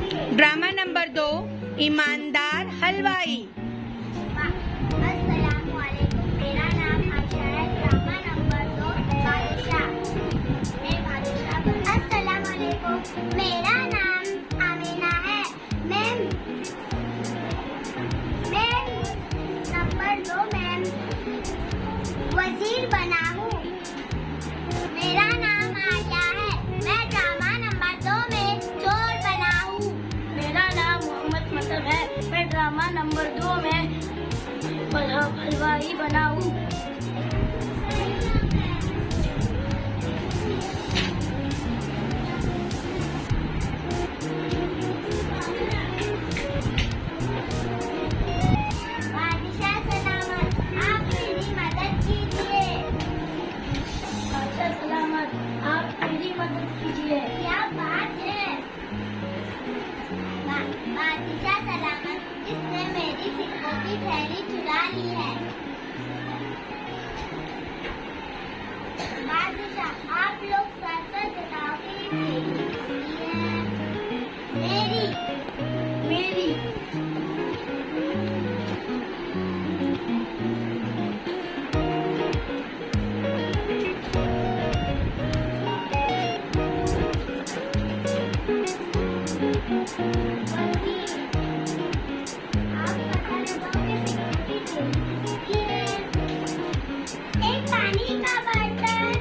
Drama number 2, ईमानदार हलवाई। अस्सलामुअलैकुम, मेरा नाम आयशा है। ड्रामा नंबर 2, बादशाह। मैं बादशाह बनूं। अस्सलामुअलैकुम, मेरा नाम आमिना है। मैं नंबर 2 में वजीर बना हूँ। मेरा नाम आलिया है। मैं ड्रामा नंबर 2 में चोर बना हूँ। मेरा नाम मोहम्मद मसर है। मैं ड्रामा नंबर 2 में हलवाई बना हूँ। बादशाह सलामत, आप मेरी मदद कीजिए। बादशाह सलामत, आप मेरी मदद कीजिए। क्या बात है। बादशाह सलामत, इसने मेरी सिक्कों की थैली चुरा ली है। बादशाह, आप लोग सर बताओ कि ये थैली किसकी है? मेरी। आप पता लगाओ कि सिक्कों की थैली किसकी है? एक पानी का बर्तन।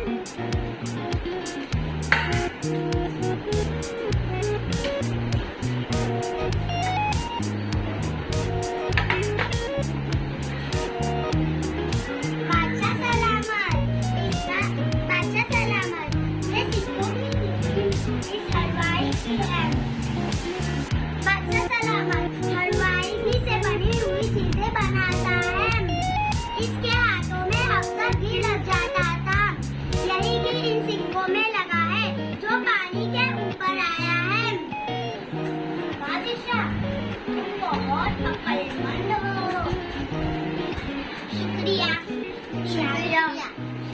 बादशाह सलामत, ये सिक्कों की इस हलवाई की है। बादशाह सलामत, हलवाई घी से बनी हुई चीजें बनाता है। इसके हाथों में अक्सर घी लग जाता था। यही घी इन सिक्कों में लगा है जो पानी के ऊपर आया है। बादशाह, तुम बहुत अक्लमंद